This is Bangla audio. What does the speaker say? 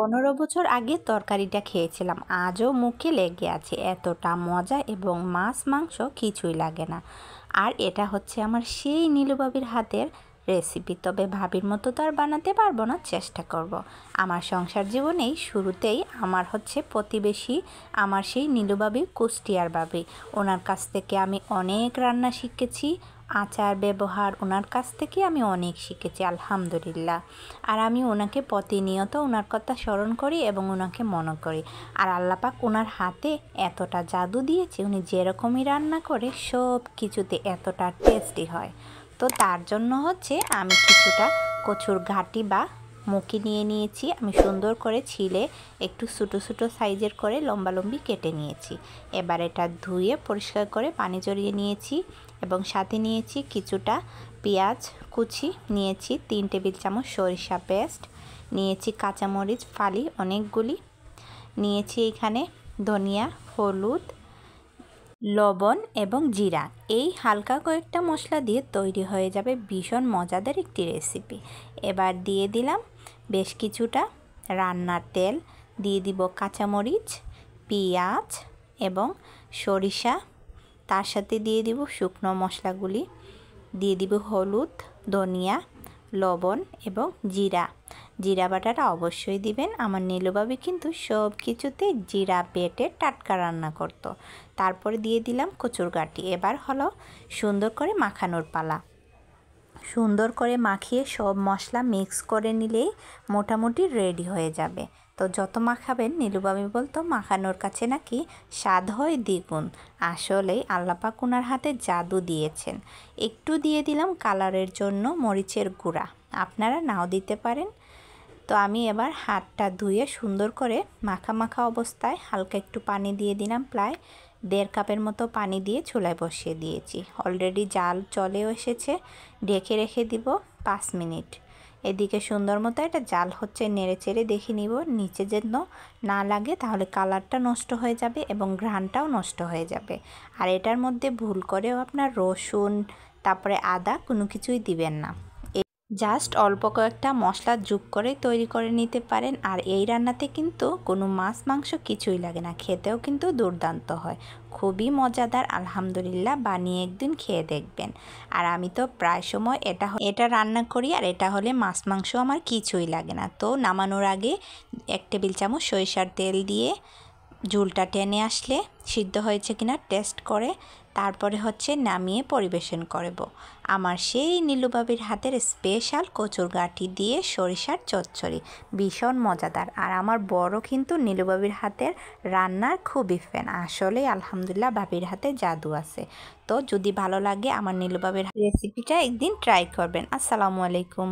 15 বছর আগে তরকারিটা খেয়েছিলাম, আজও মুখে লেগে আছে। এতটা মজা এবং মাছ মাংস কিছুই লাগে না। আর এটা হচ্ছে আমার সেই নীলুবাবির হাতের রেসিপি। তবে ভাবির মতো তো আর বানাতে পারবো না, চেষ্টা করব। আমার সংসার জীবনেই শুরুতেই আমার হচ্ছে প্রতিবেশী, আমার সেই নীলুবাবি, কুষ্টিয়ার বাবি। ওনার কাছ থেকে আমি অনেক রান্না শিখেছি, আচার ব্যবহার ওনার কাছ থেকে আমি অনেক শিখেছি আলহামদুলিল্লাহ। আর আমি ওনাকে প্রতিনিয়ত ওনার কথা স্মরণ করি এবং ওনাকে মনে করি। আর আল্লাহ পাক ওনার হাতে এতটা জাদু দিয়েছে, উনি যেরকমই রান্না করে সব কিছুতে এতটা টেস্টি হয়। তো তার জন্য হচ্ছে আমি কিছুটা কচুর ঘাটি বা মুখি নিয়ে নিয়েছি। আমি সুন্দর করে ছিলে একটু ছোটো ছোটো সাইজের করে লম্বালম্বি কেটে নিয়েছি। এবার এটা ধুয়ে পরিষ্কার করে পানি জড়িয়ে নিয়েছি এবং সাথে নিয়েছি কিছুটা পেঁয়াজ কুচি, নিয়েছি 3 টেবিল চামচ সরিষা পেস্ট, নিয়েছি কাঁচামরিচ ফালি অনেকগুলি, নিয়েছি এখানে ধনিয়া, হলুদ, লবণ এবং জিরা। এই হালকা কয়েকটা মশলা দিয়ে তৈরি হয়ে যাবে ভীষণ মজাদার একটি রেসিপি। এবার দিয়ে দিলাম বেশ কিছুটা রান্নার তেল, দিয়ে দিব কাঁচামরিচ, পেঁয়াজ এবং সরিষা, তার সাথে দিয়ে দিব শুকনো মশলাগুলি, দিয়ে দিব হলুদ, ধনিয়া, লবণ এবং জিরা। জিরা বাটাটা অবশ্যই দিবেন। আমার নীলুবাবি কিন্তু সব কিছুতে জিরা বেটে টাটকা রান্না করত। তারপরে দিয়ে দিলাম কচুর গাঁটি। এবার হলো সুন্দর করে মাখানোর পালা। সুন্দর করে মাখিয়ে সব মশলা মিক্স করে নিলেই মোটামুটি রেডি হয়ে যাবে। তো যত মাখাবেন, নীলুবাবি বলতো মাখানোর কাছে নাকি স্বাদ হয় দ্বিগুণ। আসলেই আল্লাহ পাক ওনার হাতে জাদু দিয়েছেন। একটু দিয়ে দিলাম কালারের জন্য মরিচের গুঁড়া, আপনারা নাও দিতে পারেন। তো আমি এবার হাতটা ধুয়ে সুন্দর করে মাখা মাখা অবস্থায় হালকা একটু পানি দিয়ে দিলাম, প্রায় 1.5 কাপের মতো পানি দিয়ে চুলায় বসিয়ে দিয়েছি। অলরেডি জাল চলেও এসেছে, ঢেকে রেখে দিব 5 মিনিট। এদিকে সুন্দর মতো এটা জাল হচ্ছে, নেড়ে চেড়ে দেখে নিব নিচে যেন না লাগে, তাহলে কালারটা নষ্ট হয়ে যাবে এবং ঘ্রাণটাও নষ্ট হয়ে যাবে। আর এটার মধ্যে ভুল করেও আপনার রসুন তারপরে আদা কোনো কিছুই দিবেন না, জাস্ট অল্প কয়েকটা মশলা যোগ করে তৈরি করে নিতে পারেন। আর এই রান্নাতে কিন্তু কোনো মাছ মাংস কিছুই লাগে না, খেতেও কিন্তু দুর্দান্ত হয়, খুবই মজাদার। আলহামদুলিল্লাহ, বানিয়ে একদিন খেয়ে দেখবেন। আর আমি তো প্রায় সময় এটা রান্না করি, আর এটা হলে মাছ মাংস আমার কিছুই লাগে না। তো নামানোর আগে 1 টেবিল চামচ সরিষার তেল দিয়ে ঝোলটা টেনে আসলে সিদ্ধ হয়েছে কিনা টেস্ট করে তারপরে হচ্ছে নামিয়ে পরিবেশন করব আমার সেই নীলুবাবির হাতের স্পেশাল কচুর গাঁটি দিয়ে সরিষার চচ্চড়ি, ভীষণ মজাদার। আর আমার বড় কিন্তু নীলুবাবির হাতের রান্নার খুবই ফ্যান। আসলে আলহামদুলিল্লাহ ভাবির হাতে জাদু আছে। তো যদি ভালো লাগে আমার নীলুবাবির রেসিপিটা একদিন ট্রাই করবেন। আসসালামু আলাইকুম।